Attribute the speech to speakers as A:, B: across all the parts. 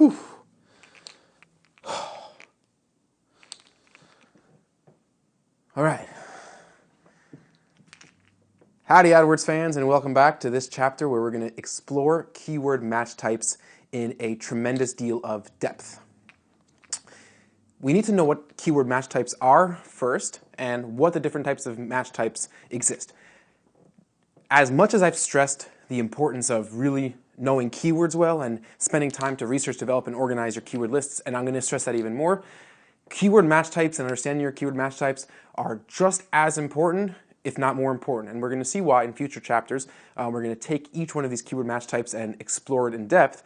A: Whew. All right. Howdy AdWords fans, and welcome back to this chapter where we're going to explore keyword match types in a tremendous deal of depth. We need to know what keyword match types are first and what the different types of match types exist. As much as I've stressed the importance of really knowing keywords well and spending time to research, develop, and organize your keyword lists, and I'm going to stress that even more, keyword match types and understanding your keyword match types are just as important, if not more important. And we're going to see why in future chapters. We're going to take each one of these keyword match types and explore it in depth.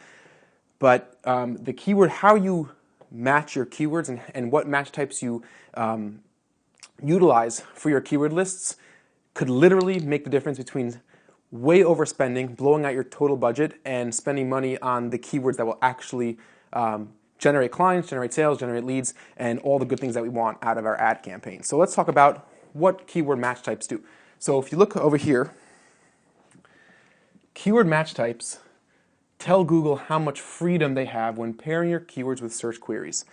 A: But the keyword, how you match your keywords and what match types you utilize for your keyword lists could literally make the difference between way overspending, blowing out your total budget, and spending money on the keywords that will actually generate clients, generate sales, generate leads, and all the good things that we want out of our ad campaign. So let's talk about what keyword match types do. So if you look over here, keyword match types tell Google how much freedom they have when pairing your keywords with search queries.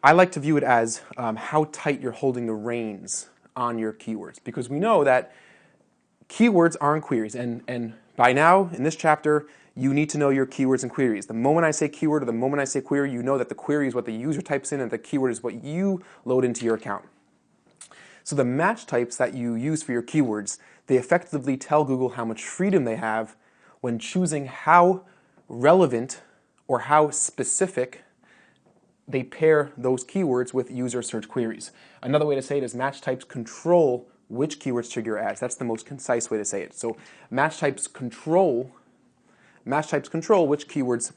A: I like to view it as how tight you're holding the reins on your keywords, because we know that keywords aren't queries, and by now in this chapter you need to know your keywords and queries. The moment I say keyword or the moment I say query, you know that the query is what the user types in and the keyword is what you load into your account. So the match types that you use for your keywords, they effectively tell Google how much freedom they have when choosing how relevant or how specific they pair those keywords with user search queries. Another way to say it is match types control which keywords trigger ads. That's the most concise way to say it. So match types control which keywords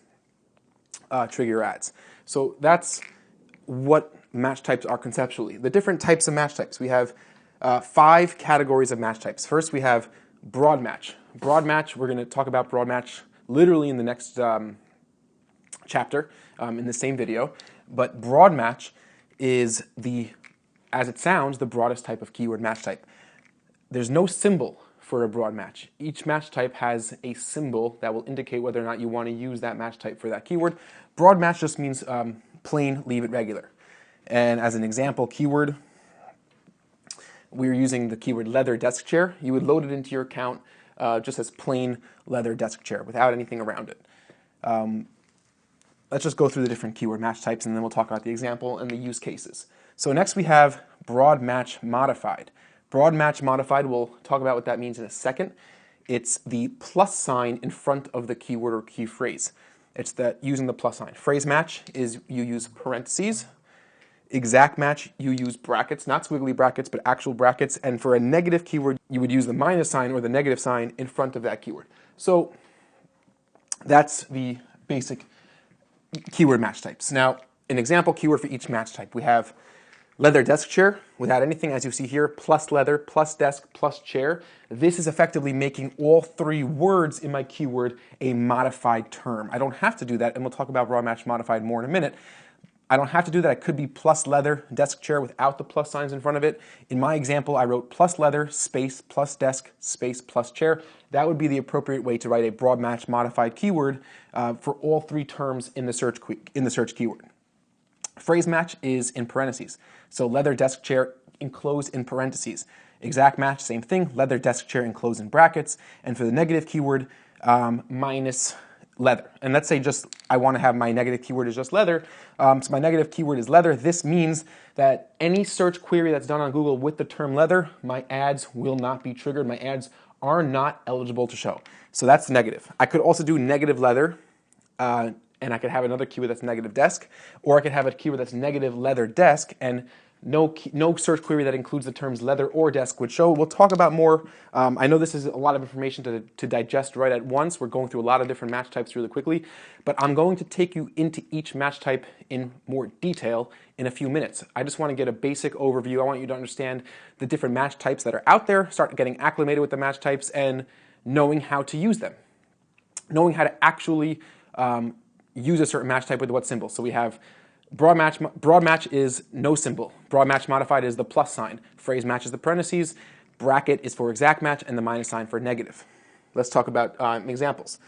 A: trigger ads. So that's what match types are conceptually. The different types of match types. We have 5 categories of match types. First, we have broad match. Broad match, we're going to talk about broad match literally in the next chapter in the same video. But broad match is as it sounds, the broadest type of keyword match type. There's no symbol for a broad match. Each match type has a symbol that will indicate whether or not you want to use that match type for that keyword. Broad match just means plain leave it regular. And as an example keyword, we're using the keyword leather desk chair. You would load it into your account just as plain leather desk chair without anything around it. Let's just go through the different keyword match types and then we'll talk about the example and the use cases. So next we have broad match modified. Broad match modified, we'll talk about what that means in a second. It's the plus sign in front of the keyword or key phrase. It's using the plus sign. Phrase match is you use parentheses. Exact match, you use brackets, not squiggly brackets, but actual brackets. And for a negative keyword, you would use the minus sign or the negative sign in front of that keyword. So that's the basic keyword match types. Now, an example keyword for each match type. We have leather desk chair without anything, as you see here, plus leather, plus desk, plus chair. This is effectively making all 3 words in my keyword a modified term. I don't have to do that, and we'll talk about broad match modified more in a minute. I don't have to do that. It could be plus leather desk chair without the plus signs in front of it. In my example, I wrote plus leather, space, plus desk, space, plus chair. That would be the appropriate way to write a broad match modified keyword for all 3 terms in the search keyword. Phrase match is in parentheses. So leather desk chair enclosed in parentheses. Exact match, same thing. Leather desk chair enclosed in brackets. And for the negative keyword, minus leather. And let's say I want to have my negative keyword is just leather. So my negative keyword is leather. This means that any search query that's done on Google with the term leather, my ads will not be triggered. My ads are not eligible to show. So that's negative. I could also do negative leather, and I could have another keyword that's negative desk, or I could have a keyword that's negative leather desk, and no search query that includes the terms leather or desk would show. We'll talk about more. I know this is a lot of information to digest right at once. We're going through a lot of different match types really quickly, but I'm going to take you into each match type in more detail in a few minutes. I just want to get a basic overview. I want you to understand the different match types that are out there, start getting acclimated with the match types, and knowing how to use them. Knowing how to actually use a certain match type with what symbol. So we have broad match is no symbol. Broad match modified is the plus sign. Phrase match is the parentheses. Bracket is for exact match, and the minus sign for negative. Let's talk about examples.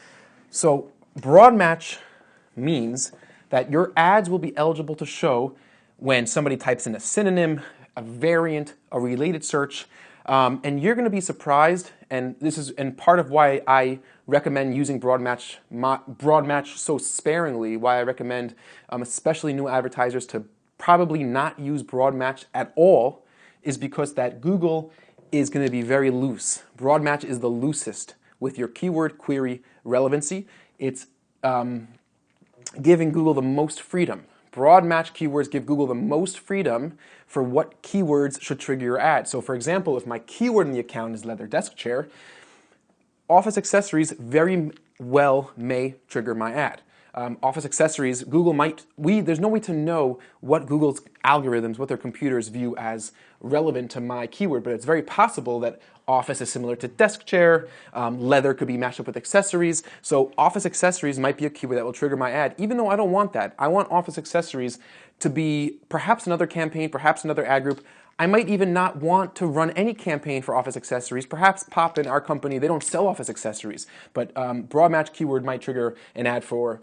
A: So broad match means that your ads will be eligible to show when somebody types in a synonym, a variant, a related search, and you're going to be surprised, and this is part of why I recommend using broad match so sparingly, why I recommend especially new advertisers to probably not use broad match at all, is because that Google is going to be very loose. Broad match is the loosest with your keyword query relevancy. It's giving Google the most freedom. Broad match keywords give Google the most freedom for what keywords should trigger your ad. So for example, if my keyword in the account is leather desk chair, office accessories very well may trigger my ad. Office accessories, Google there's no way to know what Google's algorithms, what their computers view as relevant to my keyword, but it's very possible that office is similar to desk chair, leather could be matched up with accessories, so office accessories might be a keyword that will trigger my ad, even though I don't want that. I want office accessories to be perhaps another campaign, perhaps another ad group. I might even not want to run any campaign for office accessories. Perhaps Poppin, our company, they don't sell office accessories, but broad match keyword might trigger an ad for,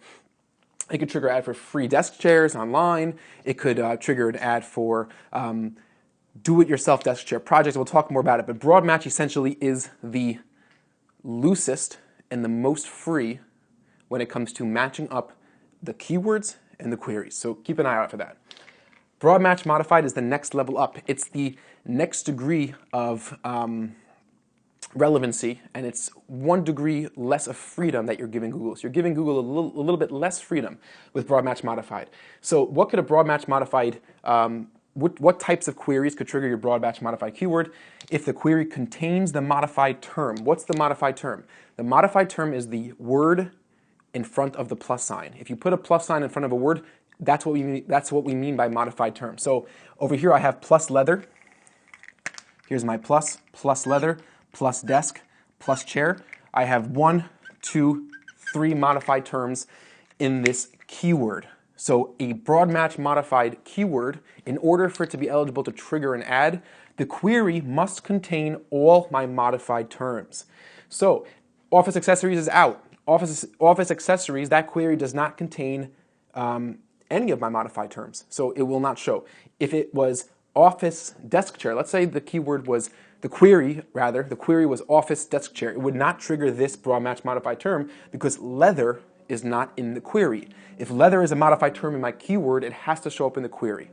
A: it could trigger an ad for free desk chairs online. It could trigger an ad for do-it-yourself desk chair projects. We'll talk more about it, but broad match essentially is the loosest and the most free when it comes to matching up the keywords and the queries. So keep an eye out for that. Broad match modified is the next level up. It's the next degree of relevancy, and it's 1 degree less of freedom that you're giving Google. So you're giving Google a little bit less freedom with broad match modified. So what could a broad match modified, what types of queries could trigger your broad match modified keyword? If the query contains the modified term. What's the modified term? The modified term is the word in front of the plus sign. If you put a plus sign in front of a word, that's what we mean by modified term. So over here I have plus leather. Here's my plus leather, plus desk, plus chair. I have 1, 2, 3 modified terms in this keyword. So a broad match modified keyword, in order for it to be eligible to trigger an ad, the query must contain all my modified terms. So office accessories is out. Office accessories, that query does not contain any of my modified terms, so it will not show. If it was office desk chair, let's say the query was office desk chair, it would not trigger this broad match modified term because leather is not in the query. If leather is a modified term in my keyword, it has to show up in the query.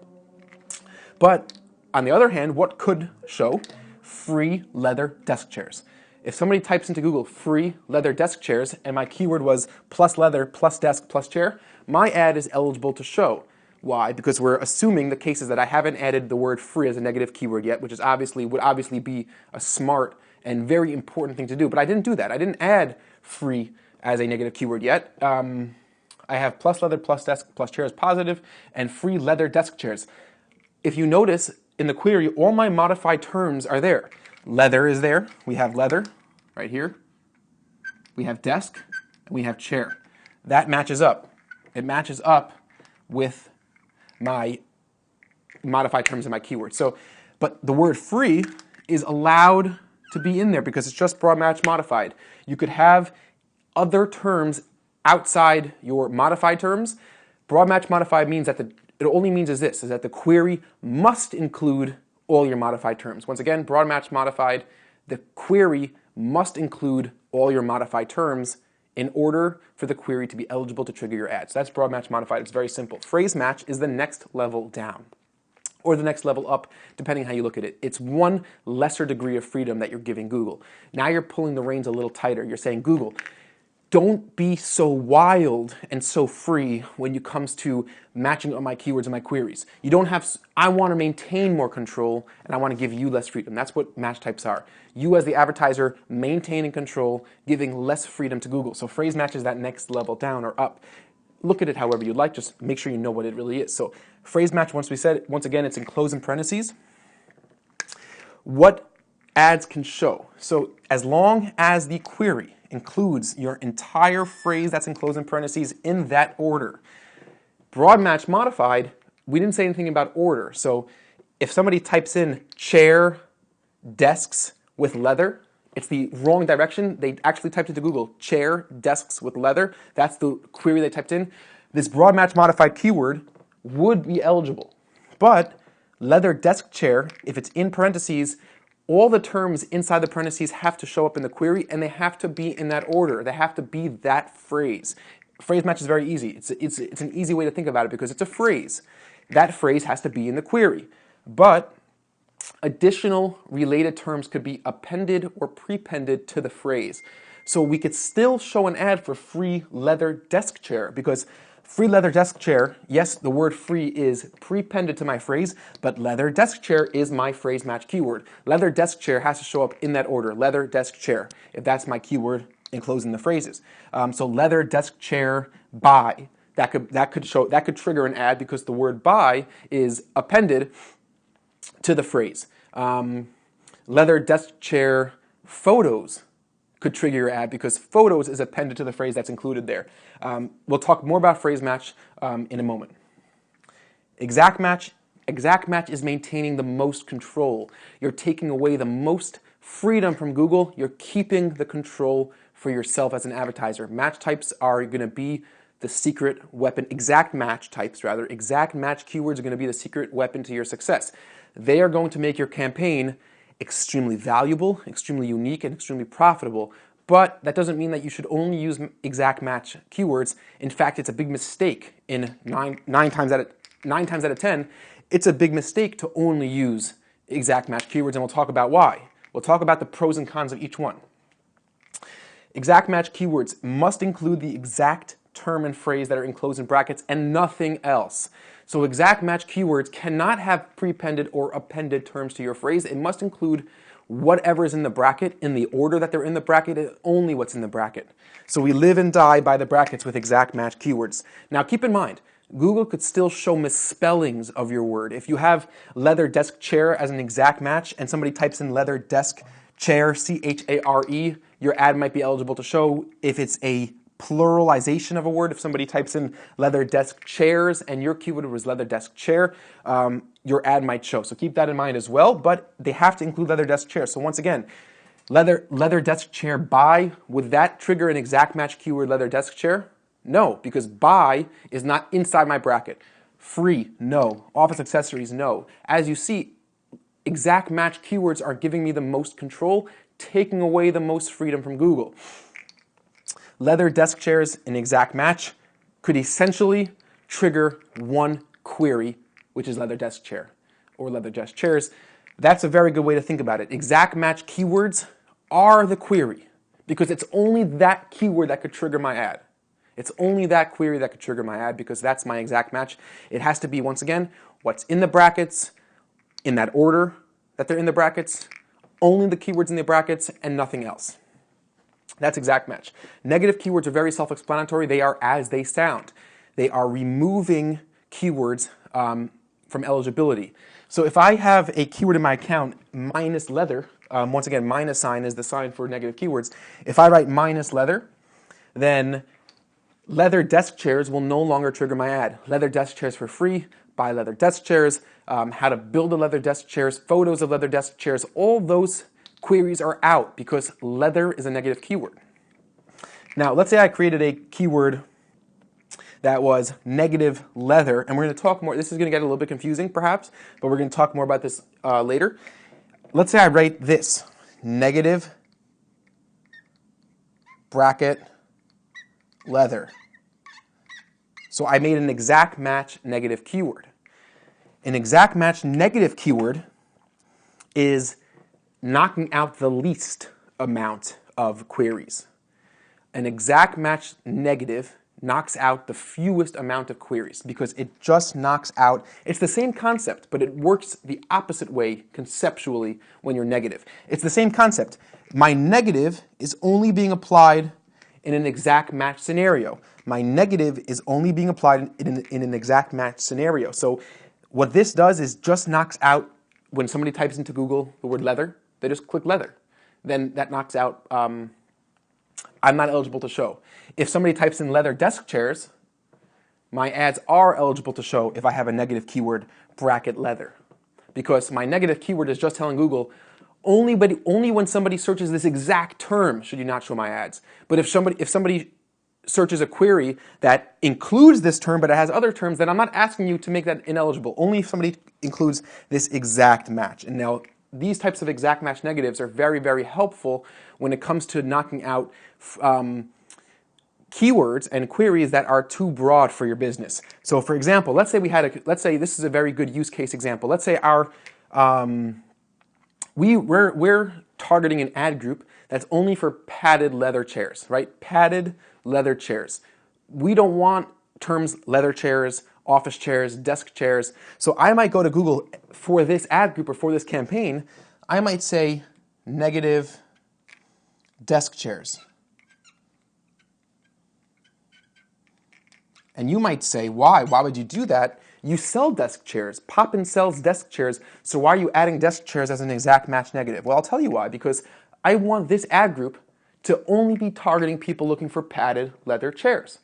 A: But on the other hand, what could show? Free leather desk chairs. If somebody types into Google free leather desk chairs and my keyword was plus leather, plus desk, plus chair, my ad is eligible to show. Why? Because we're assuming the cases that I haven't added the word free as a negative keyword yet, which is would obviously be a smart and very important thing to do. But I didn't do that. I didn't add free as a negative keyword yet. I have plus leather, plus desk, plus chairs positive, and free leather desk chairs. If you notice in the query, all my modified terms are there. Leather is there. We have leather right here. We have desk, and we have chair. That matches up. It matches up with my modified terms in my keyword. So, but the word free is allowed to be in there because it's just broad match modified. You could have other terms outside your modified terms. Broad match modified means that it only means is that the query must include all your modified terms. Once again, broad match modified, the query must include all your modified terms in order for the query to be eligible to trigger your ad. So that's broad match modified. It's very simple. Phrase match is the next level down, or the next level up, depending how you look at it. It's 1 lesser degree of freedom that you're giving Google. Now you're pulling the reins a little tighter. You're saying, Google, don't be so wild and so free when it comes to matching up my keywords and my queries. I want to maintain more control and I want to give you less freedom. That's what match types are. You as the advertiser maintaining control, giving less freedom to Google. So phrase match is that next level down or up. Look at it however you'd like, just make sure you know what it really is. So phrase match, once again, it's enclosed in parentheses. What ads can show? So as long as the query includes your entire phrase that's enclosed in parentheses in that order. Broad match modified, we didn't say anything about order. So if somebody types in chair, desks with leather, it's the wrong direction. They actually typed into Google chair, desks with leather. That's the query they typed in. this broad match modified keyword would be eligible. But leather desk chair, if it's in parentheses, all the terms inside the parentheses have to show up in the query, and they have to be in that order. They have to be that phrase. Phrase match is very easy. It's an easy way to think about it because it's a phrase. That phrase has to be in the query. But additional related terms could be appended or prepended to the phrase. So we could still show an ad for free leather desk chair because free leather desk chair, yes, the word free is prepended to my phrase, but leather desk chair is my phrase match keyword. Leather desk chair has to show up in that order, leather desk chair, if that's my keyword enclosing the phrases. So leather desk chair buy, that could trigger an ad because the word buy is appended to the phrase. Leather desk chair photos could trigger your ad because photos is appended to the phrase that's included there. We'll talk more about phrase match in a moment. Exact match is maintaining the most control. You're taking away the most freedom from Google. You're keeping the control for yourself as an advertiser. Match types are going to be the secret weapon. Exact match types, rather. Exact match keywords are going to be the secret weapon to your success. They are going to make your campaign extremely valuable, extremely unique, and extremely profitable. But that doesn't mean that you should only use exact match keywords. In fact, it's a big mistake. In nine times out of 10, it's a big mistake to only use exact match keywords, and we'll talk about why. We'll talk about the pros and cons of each one. Exact match keywords must include the exact term and phrase that are enclosed in brackets and nothing else. So exact match keywords cannot have prepended or appended terms to your phrase. It must include whatever is in the bracket in the order that they're in the bracket, and only what's in the bracket. So we live and die by the brackets with exact match keywords. Now keep in mind, Google could still show misspellings of your word. If you have leather desk chair as an exact match and somebody types in leather desk chair, C-H-A-R-E, your ad might be eligible to show. If it's a pluralization of a word, if somebody types in leather desk chairs and your keyword was leather desk chair, your ad might show. So keep that in mind as well, but they have to include leather desk chair. So once again, leather desk chair buy, would that trigger an exact match keyword leather desk chair? No, because buy is not inside my bracket. Free, no. Office accessories, no. As you see, exact match keywords are giving me the most control, taking away the most freedom from Google. Leather desk chairs in exact match could essentially trigger one query, which is leather desk chair or leather desk chairs. That's a very good way to think about it. Exact match keywords are the query because it's only that keyword that could trigger my ad. It's only that query that could trigger my ad because that's my exact match. It has to be, once again, what's in the brackets, in that order that they're in the brackets, only the keywords in the brackets and nothing else. That's exact match. Negative keywords are very self-explanatory. They are as they sound. They are removing keywords from eligibility. So if I have a keyword in my account, minus leather, once again, minus sign is the sign for negative keywords. If I write minus leather, then leather desk chairs will no longer trigger my ad. Leather desk chairs for free, buy leather desk chairs, how to build a leather desk chairs, photos of leather desk chairs, all those queries are out because leather is a negative keyword. Now, let's say I created a keyword that was negative leather, and we're going to talk more. This is going to get a little bit confusing, perhaps, but we're going to talk more about this later. Let's say I write this, negative bracket leather. So I made an exact match negative keyword. An exact match negative keyword is knocking out the least amount of queries. An exact match negative knocks out the fewest amount of queries because it just knocks out, it's the same concept, but it works the opposite way conceptually when you're negative. It's the same concept. My negative is only being applied in an exact match scenario. My negative is only being applied in an exact match scenario. So what this does is just knocks out, when somebody types into Google the word leather, they just click leather. Then that knocks out, I'm not eligible to show. If somebody types in leather desk chairs, my ads are eligible to show if I have a negative keyword, bracket leather. Because my negative keyword is just telling Google, only when somebody searches this exact term should you not show my ads. But if somebody searches a query that includes this term, but it has other terms, then I'm not asking you to make that ineligible. Only if somebody includes this exact match. And now, these types of exact match negatives are very, very helpful when it comes to knocking out keywords and queries that are too broad for your business. So, for example, let's say this is a very good use case example. Let's say we're targeting an ad group that's only for padded leather chairs, right? Padded leather chairs. We don't want terms leather chairs, office chairs, desk chairs. So I might go to Google for this ad group or for this campaign. I might say negative desk chairs. And you might say, why? Why would you do that? You sell desk chairs. Poppin sells desk chairs, so why are you adding desk chairs as an exact match negative? Well, I'll tell you why, because I want this ad group to only be targeting people looking for padded leather chairs.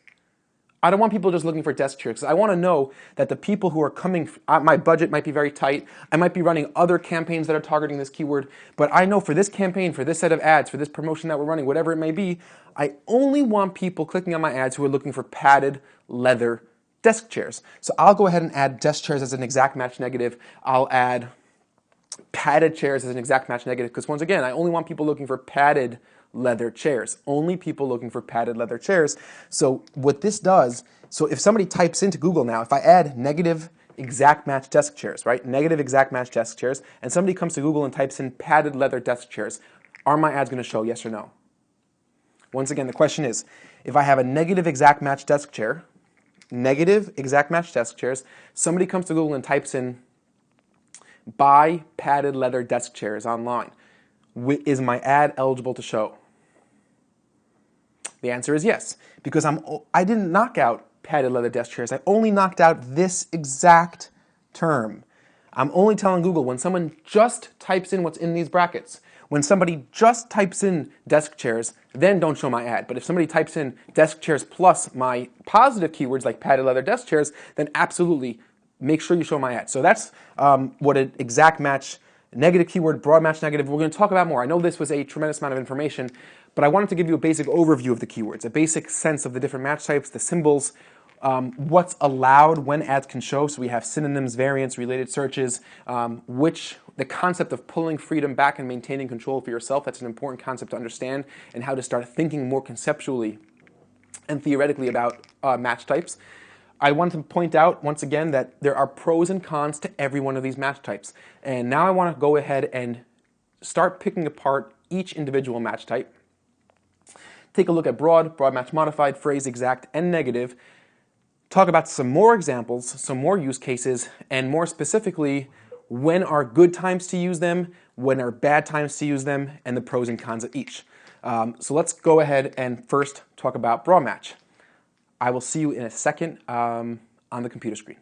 A: I don't want people just looking for desk chairs. I want to know that the people who are coming, my budget might be very tight. I might be running other campaigns that are targeting this keyword, but I know for this campaign, for this set of ads, for this promotion that we're running, whatever it may be, I only want people clicking on my ads who are looking for padded leather desk chairs. So I'll go ahead and add desk chairs as an exact match negative. I'll add padded chairs as an exact match negative because, once again, I only want people looking for padded leather chairs. Only people looking for padded leather chairs. So what this does, so if somebody types into Google now, if I add negative exact match desk chairs, right? Negative exact match desk chairs, and somebody comes to Google and types in padded leather desk chairs, are my ads going to show yes or no? Once again, the question is, if I have a negative exact match desk chair, negative exact match desk chairs, somebody comes to Google and types in buy padded leather desk chairs online, is my ad eligible to show? The answer is yes, because I didn't knock out padded leather desk chairs. I only knocked out this exact term. I'm only telling Google when someone just types in what's in these brackets. When somebody just types in desk chairs, then don't show my ad. But if somebody types in desk chairs plus my positive keywords like padded leather desk chairs, then absolutely make sure you show my ad. So that's what an exact match negative keyword, broad match negative, we're going to talk about more. I know this was a tremendous amount of information, but I wanted to give you a basic overview of the keywords, a basic sense of the different match types, the symbols, what's allowed when ads can show. So we have synonyms, variants, related searches, the concept of pulling freedom back and maintaining control for yourself. That's an important concept to understand, and how to start thinking more conceptually and theoretically about match types. I want to point out once again that there are pros and cons to every one of these match types. And now I want to go ahead and start picking apart each individual match type. Take a look at broad match modified, phrase, exact, and negative. Talk about some more examples, some more use cases, and more specifically, when are good times to use them, when are bad times to use them, and the pros and cons of each. So let's go ahead and first talk about broad match. I will see you in a second on the computer screen.